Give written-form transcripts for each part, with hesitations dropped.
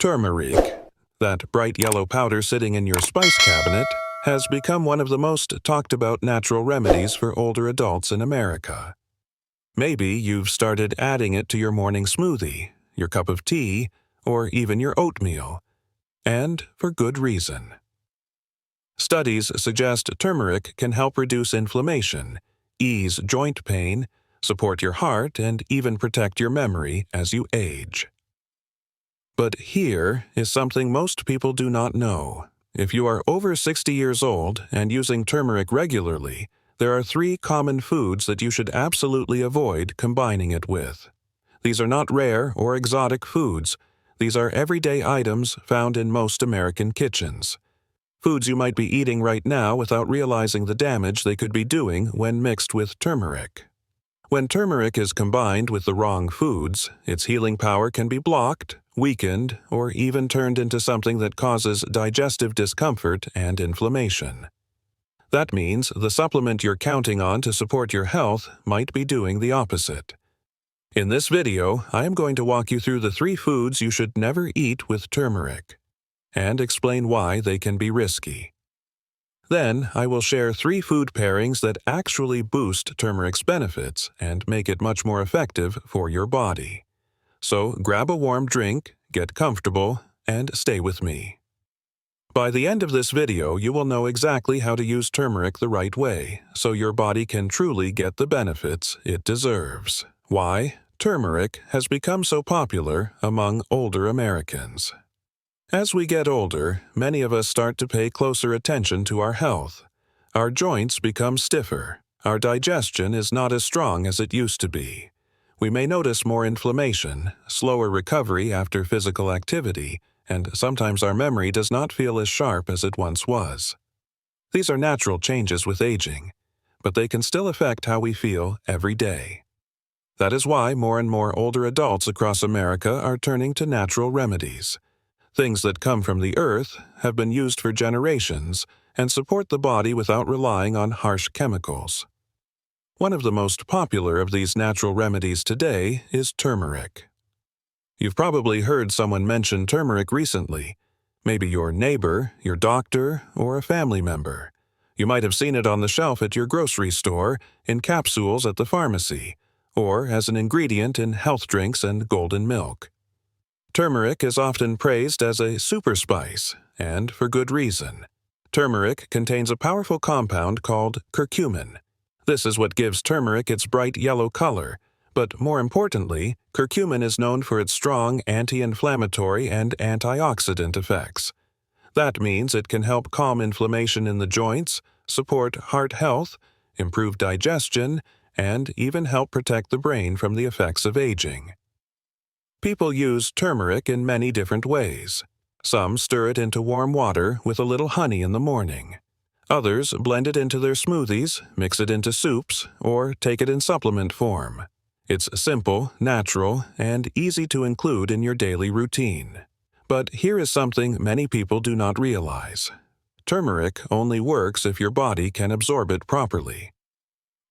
Turmeric, that bright yellow powder sitting in your spice cabinet, has become one of the most talked about natural remedies for older adults in America. Maybe you've started adding it to your morning smoothie, your cup of tea, or even your oatmeal, and for good reason. Studies suggest turmeric can help reduce inflammation, ease joint pain, support your heart, and even protect your memory as you age. But here is something most people do not know. If you are over 60 years old and using turmeric regularly, there are 3 common foods that you should absolutely avoid combining it with. These are not rare or exotic foods. These are everyday items found in most American kitchens. Foods you might be eating right now without realizing the damage they could be doing when mixed with turmeric. When turmeric is combined with the wrong foods, its healing power can be blocked, weakened, or even turned into something that causes digestive discomfort and inflammation. That means the supplement you're counting on to support your health might be doing the opposite. In this video, I am going to walk you through the 3 foods you should never eat with turmeric, and explain why they can be risky. Then, I will share 3 food pairings that actually boost turmeric's benefits and make it much more effective for your body. So, grab a warm drink, get comfortable, and stay with me. By the end of this video, you will know exactly how to use turmeric the right way, so your body can truly get the benefits it deserves. Why turmeric has become so popular among older Americans. As we get older, many of us start to pay closer attention to our health. Our joints become stiffer. Our digestion is not as strong as it used to be. We may notice more inflammation, slower recovery after physical activity, and sometimes our memory does not feel as sharp as it once was. These are natural changes with aging, but they can still affect how we feel every day. That is why more and more older adults across America are turning to natural remedies. Things that come from the earth, have been used for generations, and support the body without relying on harsh chemicals. One of the most popular of these natural remedies today is turmeric. You've probably heard someone mention turmeric recently. Maybe your neighbor, your doctor, or a family member. You might have seen it on the shelf at your grocery store, in capsules at the pharmacy, or as an ingredient in health drinks and golden milk. Turmeric is often praised as a super spice, and for good reason. Turmeric contains a powerful compound called curcumin. This is what gives turmeric its bright yellow color, but more importantly, curcumin is known for its strong anti-inflammatory and antioxidant effects. That means it can help calm inflammation in the joints, support heart health, improve digestion, and even help protect the brain from the effects of aging. People use turmeric in many different ways. Some stir it into warm water with a little honey in the morning. Others blend it into their smoothies, mix it into soups, or take it in supplement form. It's simple, natural, and easy to include in your daily routine. But here is something many people do not realize. Turmeric only works if your body can absorb it properly.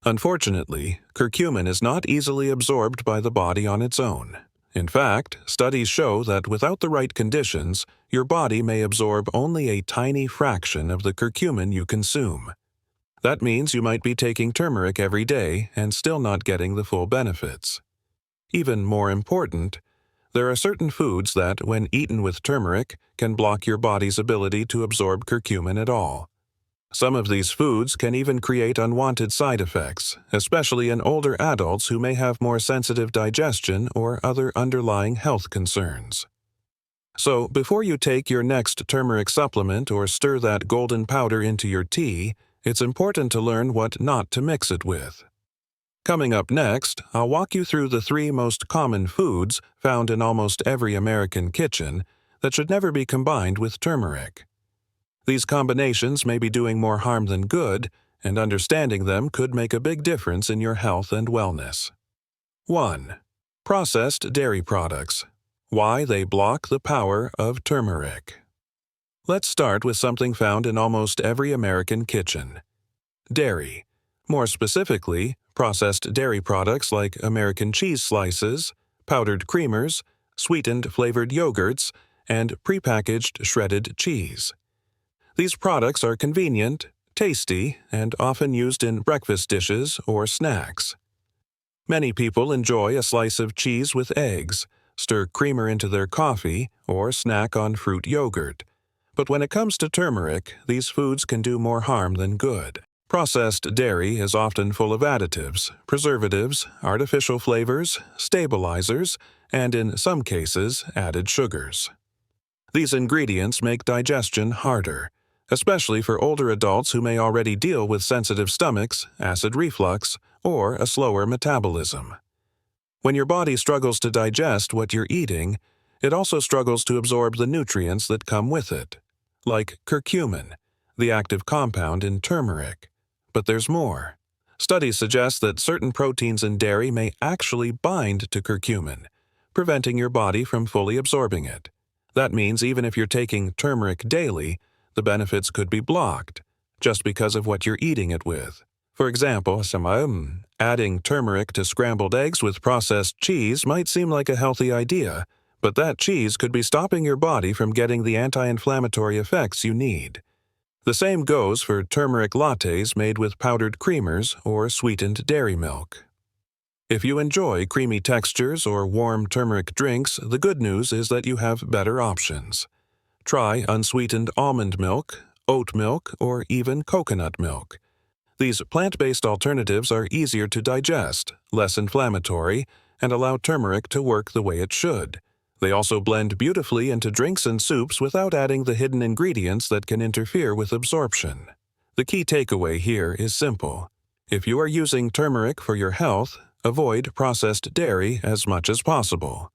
Unfortunately, curcumin is not easily absorbed by the body on its own. In fact, studies show that without the right conditions, your body may absorb only a tiny fraction of the curcumin you consume. That means you might be taking turmeric every day and still not getting the full benefits. Even more important, there are certain foods that, when eaten with turmeric, can block your body's ability to absorb curcumin at all. Some of these foods can even create unwanted side effects, especially in older adults who may have more sensitive digestion or other underlying health concerns. So, before you take your next turmeric supplement or stir that golden powder into your tea, it's important to learn what not to mix it with. Coming up next, I'll walk you through the 3 most common foods found in almost every American kitchen that should never be combined with turmeric. These combinations may be doing more harm than good, and understanding them could make a big difference in your health and wellness. 1. Processed dairy products. Why they block the power of turmeric. Let's start with something found in almost every American kitchen. Dairy. More specifically, processed dairy products like American cheese slices, powdered creamers, sweetened flavored yogurts, and prepackaged shredded cheese. These products are convenient, tasty, and often used in breakfast dishes or snacks. Many people enjoy a slice of cheese with eggs, stir creamer into their coffee, or snack on fruit yogurt. But when it comes to turmeric, these foods can do more harm than good. Processed dairy is often full of additives, preservatives, artificial flavors, stabilizers, and in some cases, added sugars. These ingredients make digestion harder, especially for older adults who may already deal with sensitive stomachs, acid reflux, or a slower metabolism. When your body struggles to digest what you're eating, it also struggles to absorb the nutrients that come with it, like curcumin, the active compound in turmeric. But there's more. Studies suggest that certain proteins in dairy may actually bind to curcumin, preventing your body from fully absorbing it. That means even if you're taking turmeric daily, the benefits could be blocked, just because of what you're eating it with. For example, adding turmeric to scrambled eggs with processed cheese might seem like a healthy idea, but that cheese could be stopping your body from getting the anti-inflammatory effects you need. The same goes for turmeric lattes made with powdered creamers or sweetened dairy milk. If you enjoy creamy textures or warm turmeric drinks, the good news is that you have better options. Try unsweetened almond milk, oat milk, or even coconut milk. These plant-based alternatives are easier to digest, less inflammatory, and allow turmeric to work the way it should. They also blend beautifully into drinks and soups without adding the hidden ingredients that can interfere with absorption. The key takeaway here is simple. If you are using turmeric for your health, avoid processed dairy as much as possible.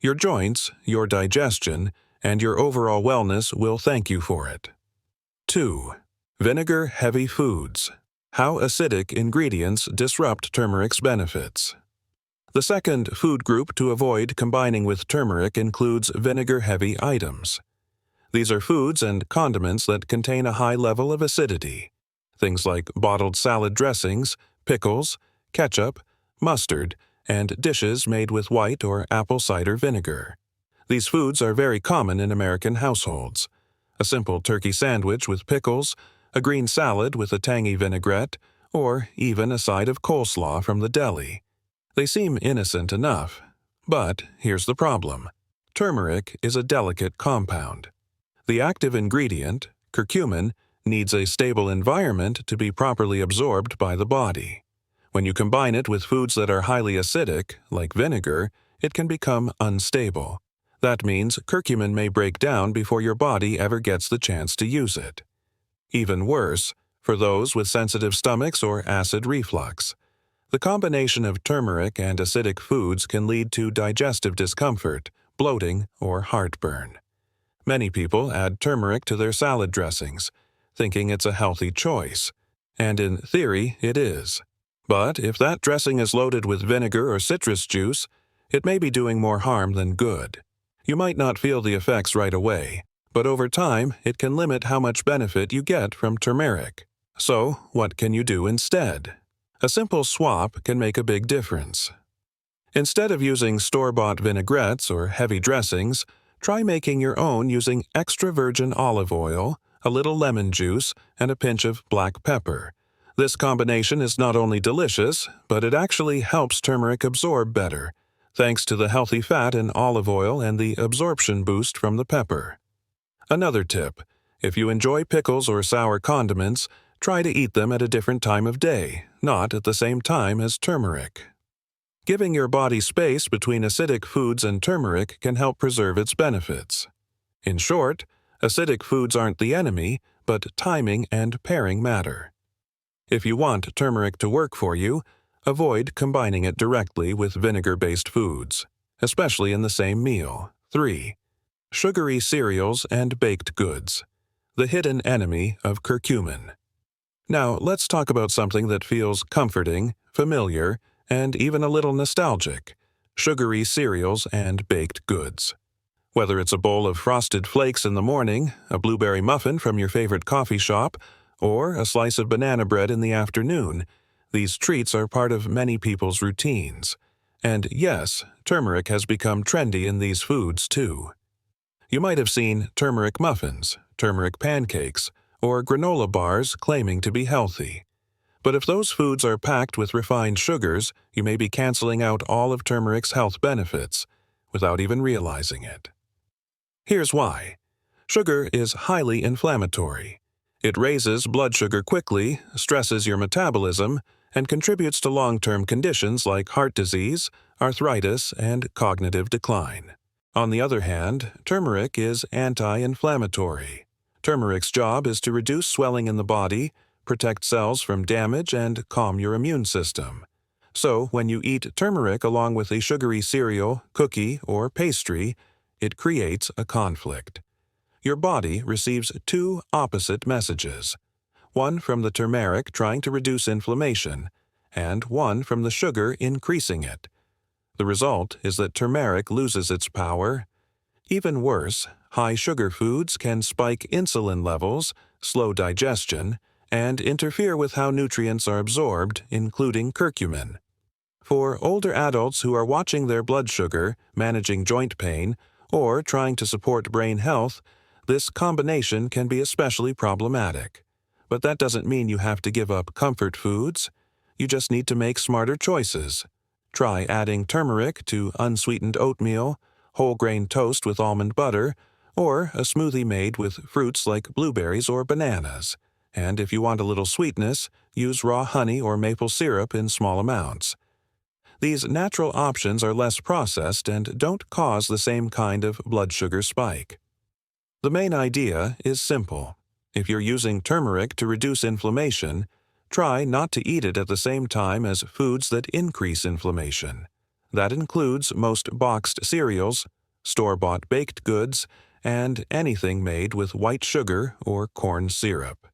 Your joints, your digestion, and your overall wellness will thank you for it. 2. Vinegar-heavy foods. How acidic ingredients disrupt turmeric's benefits. The second food group to avoid combining with turmeric includes vinegar-heavy items. These are foods and condiments that contain a high level of acidity. Things like bottled salad dressings, pickles, ketchup, mustard, and dishes made with white or apple cider vinegar. These foods are very common in American households. A simple turkey sandwich with pickles, a green salad with a tangy vinaigrette, or even a side of coleslaw from the deli. They seem innocent enough, but here's the problem. Turmeric is a delicate compound. The active ingredient, curcumin, needs a stable environment to be properly absorbed by the body. When you combine it with foods that are highly acidic, like vinegar, it can become unstable. That means curcumin may break down before your body ever gets the chance to use it. Even worse, for those with sensitive stomachs or acid reflux. The combination of turmeric and acidic foods can lead to digestive discomfort, bloating, or heartburn. Many people add turmeric to their salad dressings, thinking it's a healthy choice. And in theory, it is. But if that dressing is loaded with vinegar or citrus juice, it may be doing more harm than good. You might not feel the effects right away, but over time, it can limit how much benefit you get from turmeric. So, what can you do instead? A simple swap can make a big difference. Instead of using store-bought vinaigrettes or heavy dressings, try making your own using extra virgin olive oil, a little lemon juice, and a pinch of black pepper. This combination is not only delicious, but it actually helps turmeric absorb better, thanks to the healthy fat in olive oil and the absorption boost from the pepper. Another tip: if you enjoy pickles or sour condiments, try to eat them at a different time of day, not at the same time as turmeric. Giving your body space between acidic foods and turmeric can help preserve its benefits. In short, acidic foods aren't the enemy, but timing and pairing matter. If you want turmeric to work for you, avoid combining it directly with vinegar-based foods, especially in the same meal. 3. Sugary cereals and baked goods. The hidden enemy of curcumin. Now, let's talk about something that feels comforting, familiar, and even a little nostalgic: sugary cereals and baked goods. Whether it's a bowl of frosted flakes in the morning, a blueberry muffin from your favorite coffee shop, or a slice of banana bread in the afternoon, these treats are part of many people's routines. And yes, turmeric has become trendy in these foods too. You might have seen turmeric muffins, turmeric pancakes, or granola bars claiming to be healthy. But if those foods are packed with refined sugars, you may be canceling out all of turmeric's health benefits without even realizing it. Here's why. Sugar is highly inflammatory. It raises blood sugar quickly, stresses your metabolism, and contributes to long-term conditions like heart disease, arthritis, and cognitive decline. On the other hand, turmeric is anti-inflammatory. Turmeric's job is to reduce swelling in the body, protect cells from damage, and calm your immune system. So, when you eat turmeric along with a sugary cereal, cookie, or pastry, it creates a conflict. Your body receives two opposite messages, one from the turmeric trying to reduce inflammation, and one from the sugar increasing it. The result is that turmeric loses its power. Even worse, high sugar foods can spike insulin levels, slow digestion, and interfere with how nutrients are absorbed, including curcumin. For older adults who are watching their blood sugar, managing joint pain, or trying to support brain health, this combination can be especially problematic. But that doesn't mean you have to give up comfort foods. You just need to make smarter choices. Try adding turmeric to unsweetened oatmeal, whole grain toast with almond butter, or a smoothie made with fruits like blueberries or bananas. And if you want a little sweetness, use raw honey or maple syrup in small amounts. These natural options are less processed and don't cause the same kind of blood sugar spike. The main idea is simple. If you're using turmeric to reduce inflammation, try not to eat it at the same time as foods that increase inflammation. That includes most boxed cereals, store-bought baked goods, and anything made with white sugar or corn syrup.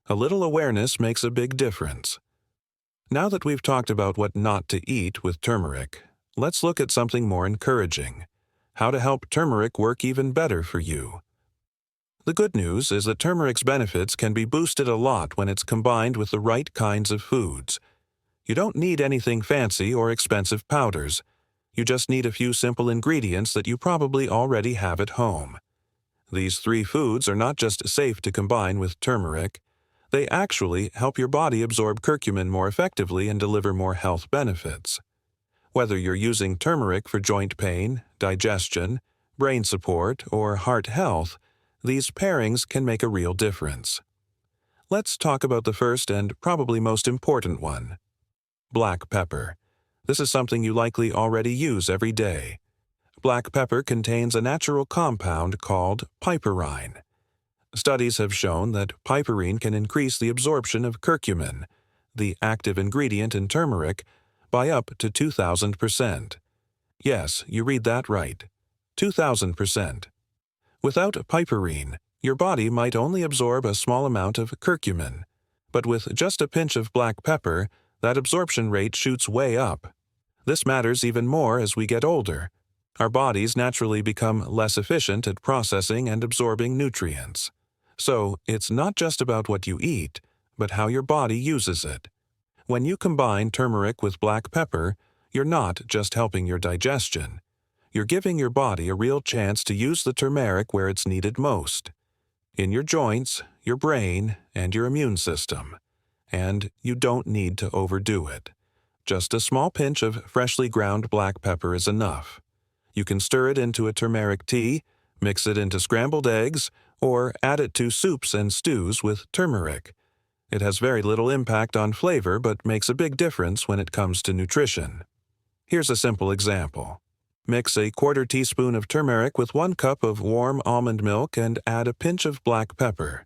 A little awareness makes a big difference. Now that we've talked about what not to eat with turmeric, let's look at something more encouraging: how to help turmeric work even better for you. The good news is that turmeric's benefits can be boosted a lot when it's combined with the right kinds of foods. You don't need anything fancy or expensive powders. You just need a few simple ingredients that you probably already have at home. These three foods are not just safe to combine with turmeric. They actually help your body absorb curcumin more effectively and deliver more health benefits. Whether you're using turmeric for joint pain, digestion, brain support, or heart health, these pairings can make a real difference. Let's talk about the first and probably most important one: black pepper. This is something you likely already use every day. Black pepper contains a natural compound called piperine. Studies have shown that piperine can increase the absorption of curcumin, the active ingredient in turmeric, by up to 2,000%. Yes, you read that right. 2,000%. Without piperine, your body might only absorb a small amount of curcumin, but with just a pinch of black pepper, that absorption rate shoots way up. This matters even more as we get older. Our bodies naturally become less efficient at processing and absorbing nutrients. So, it's not just about what you eat, but how your body uses it. When you combine turmeric with black pepper, you're not just helping your digestion. You're giving your body a real chance to use the turmeric where it's needed most: in your joints, your brain, and your immune system. And you don't need to overdo it. Just a small pinch of freshly ground black pepper is enough. You can stir it into a turmeric tea, mix it into scrambled eggs, or add it to soups and stews with turmeric. It has very little impact on flavor but makes a big difference when it comes to nutrition. Here's a simple example. Mix a quarter teaspoon of turmeric with 1 cup of warm almond milk and add a pinch of black pepper.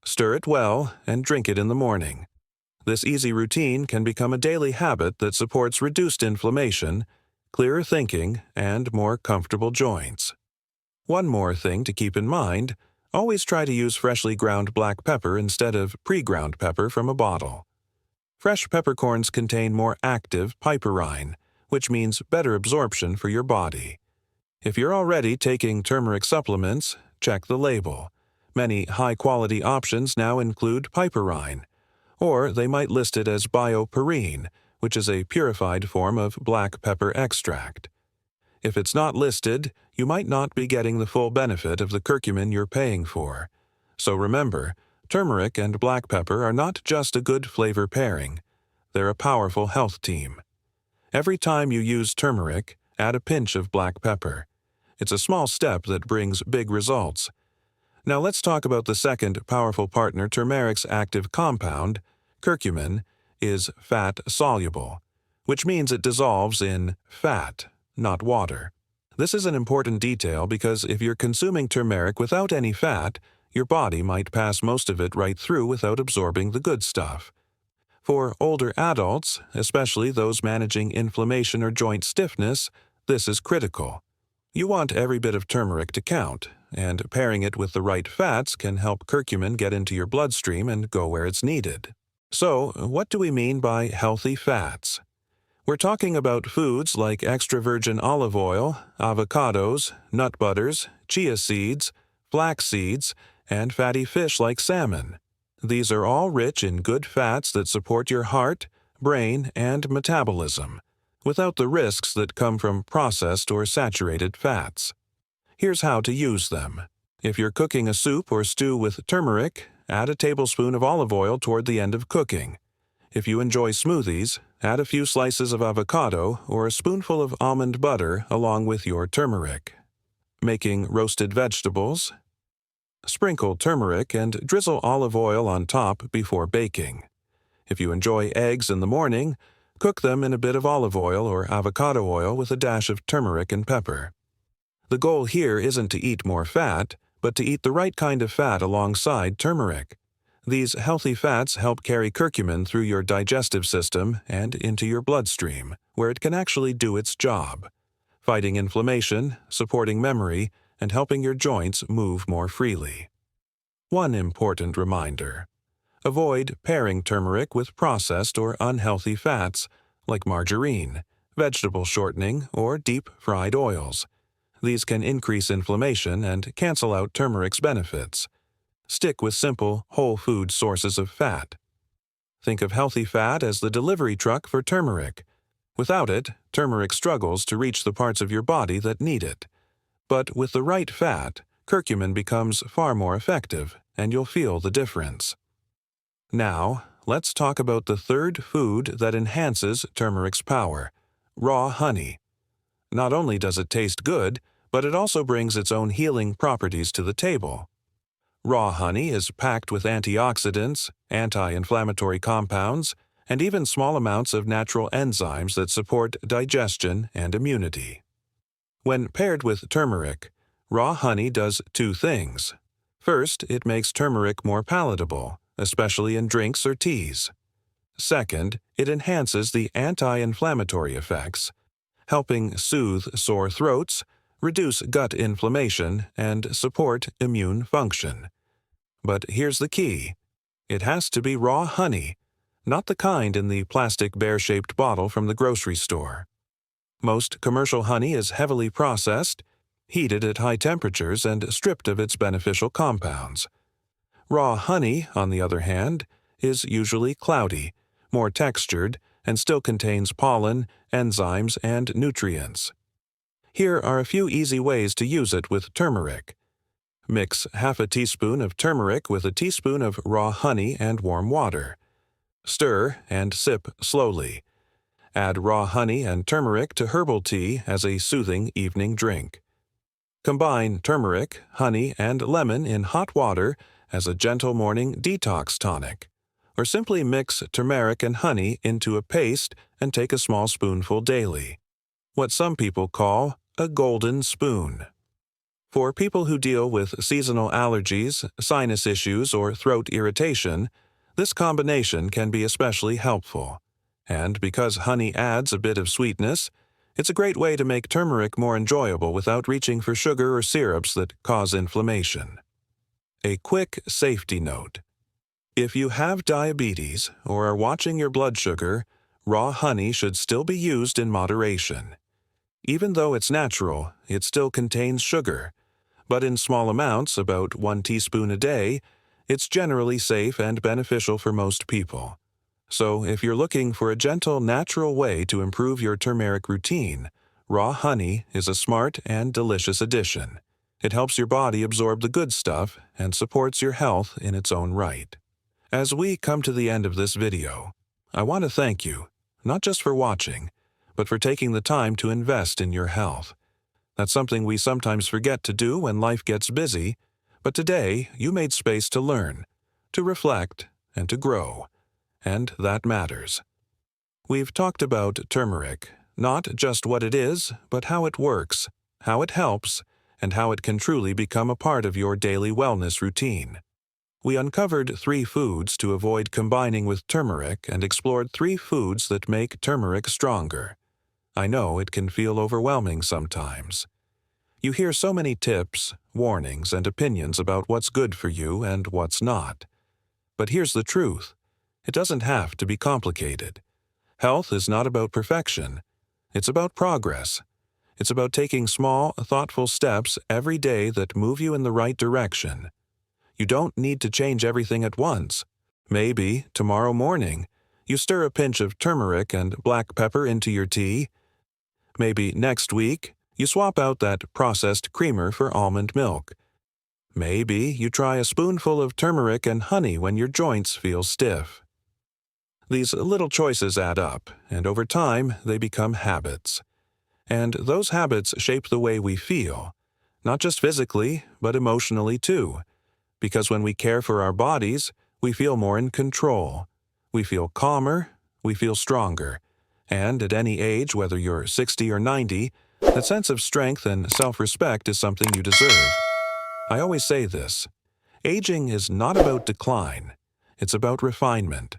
Stir it well and drink it in the morning. This easy routine can become a daily habit that supports reduced inflammation, clearer thinking, and more comfortable joints. One more thing to keep in mind: always try to use freshly ground black pepper instead of pre-ground pepper from a bottle. Fresh peppercorns contain more active piperine, which means better absorption for your body. If you're already taking turmeric supplements, check the label. Many high-quality options now include piperine, or they might list it as bioperine, which is a purified form of black pepper extract. If it's not listed, you might not be getting the full benefit of the curcumin you're paying for. So remember, turmeric and black pepper are not just a good flavor pairing. They're a powerful health team. Every time you use turmeric, add a pinch of black pepper. It's a small step that brings big results. Now let's talk about the second powerful partner. Turmeric's active compound, curcumin, is fat-soluble, which means it dissolves in fat, not water. This is an important detail because if you're consuming turmeric without any fat, your body might pass most of it right through without absorbing the good stuff. For older adults, especially those managing inflammation or joint stiffness, this is critical. You want every bit of turmeric to count, and pairing it with the right fats can help curcumin get into your bloodstream and go where it's needed. So, what do we mean by healthy fats? We're talking about foods like extra virgin olive oil, avocados, nut butters, chia seeds, flax seeds, and fatty fish like salmon. These are all rich in good fats that support your heart, brain, and metabolism, without the risks that come from processed or saturated fats. Here's how to use them. If you're cooking a soup or stew with turmeric, add a tablespoon of olive oil toward the end of cooking. If you enjoy smoothies, add a few slices of avocado or a spoonful of almond butter along with your turmeric. Making roasted vegetables, sprinkle turmeric and drizzle olive oil on top before baking. If you enjoy eggs in the morning, cook them in a bit of olive oil or avocado oil with a dash of turmeric and pepper. The goal here isn't to eat more fat, but to eat the right kind of fat alongside turmeric. These healthy fats help carry curcumin through your digestive system and into your bloodstream, where it can actually do its job, fighting inflammation, supporting memory, and helping your joints move more freely. One important reminder: avoid pairing turmeric with processed or unhealthy fats like margarine, vegetable shortening, or deep-fried oils. These can increase inflammation and cancel out turmeric's benefits. Stick with simple, whole food sources of fat. Think of healthy fat as the delivery truck for turmeric. Without it, turmeric struggles to reach the parts of your body that need it. But with the right fat, curcumin becomes far more effective, and you'll feel the difference. Now, let's talk about the third food that enhances turmeric's power: raw honey. Not only does it taste good, but it also brings its own healing properties to the table. Raw honey is packed with antioxidants, anti-inflammatory compounds, and even small amounts of natural enzymes that support digestion and immunity. When paired with turmeric, raw honey does two things. First, it makes turmeric more palatable, especially in drinks or teas. Second, it enhances the anti-inflammatory effects, helping soothe sore throats, reduce gut inflammation, and support immune function. But here's the key: it has to be raw honey, not the kind in the plastic bear-shaped bottle from the grocery store. Most commercial honey is heavily processed, heated at high temperatures, and stripped of its beneficial compounds. Raw honey, on the other hand, is usually cloudy, more textured, and still contains pollen, enzymes, and nutrients. Here are a few easy ways to use it with turmeric. Mix half a teaspoon of turmeric with a teaspoon of raw honey and warm water. Stir and sip slowly. Add raw honey and turmeric to herbal tea as a soothing evening drink. Combine turmeric, honey, and lemon in hot water as a gentle morning detox tonic. Or simply mix turmeric and honey into a paste and take a small spoonful daily. What some people call a golden spoon. For people who deal with seasonal allergies, sinus issues, or throat irritation, this combination can be especially helpful. And because honey adds a bit of sweetness, it's a great way to make turmeric more enjoyable without reaching for sugar or syrups that cause inflammation. A quick safety note: if you have diabetes or are watching your blood sugar, raw honey should still be used in moderation. Even though it's natural, it still contains sugar, but in small amounts, about 1 teaspoon a day, it's generally safe and beneficial for most people. So if you're looking for a gentle, natural way to improve your turmeric routine, raw honey is a smart and delicious addition. It helps your body absorb the good stuff and supports your health in its own right. As we come to the end of this video, I want to thank you, not just for watching, but for taking the time to invest in your health. That's something we sometimes forget to do when life gets busy, but today you made space to learn, to reflect, and to grow, and that matters. We've talked about turmeric, not just what it is, but how it works, how it helps, and how it can truly become a part of your daily wellness routine. We uncovered 3 foods to avoid combining with turmeric and explored 3 foods that make turmeric stronger. I know it can feel overwhelming sometimes. You hear so many tips, warnings, and opinions about what's good for you and what's not. But here's the truth. It doesn't have to be complicated. Health is not about perfection. It's about progress. It's about taking small, thoughtful steps every day that move you in the right direction. You don't need to change everything at once. Maybe, tomorrow morning, you stir a pinch of turmeric and black pepper into your tea. Maybe next week, you swap out that processed creamer for almond milk. Maybe you try a spoonful of turmeric and honey when your joints feel stiff. These little choices add up, and over time, they become habits. And those habits shape the way we feel, not just physically, but emotionally too. Because when we care for our bodies, we feel more in control. We feel calmer, we feel stronger. And at any age, whether you're 60 or 90, that sense of strength and self-respect is something you deserve. I always say this. Aging is not about decline. It's about refinement.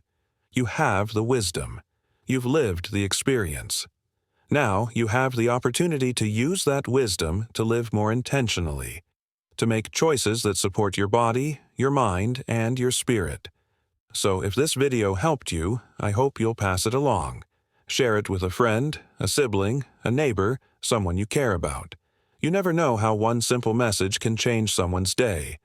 You have the wisdom. You've lived the experience. Now you have the opportunity to use that wisdom to live more intentionally, to make choices that support your body, your mind, and your spirit. So if this video helped you, I hope you'll pass it along. Share it with a friend, a sibling, a neighbor, someone you care about. You never know how one simple message can change someone's day,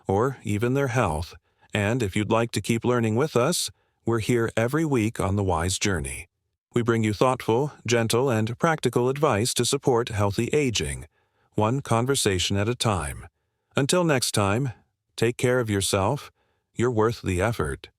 or even their health. And if you'd like to keep learning with us, we're here every week on The Wise Journey. We bring you thoughtful, gentle, and practical advice to support healthy aging, one conversation at a time. Until next time, take care of yourself. You're worth the effort.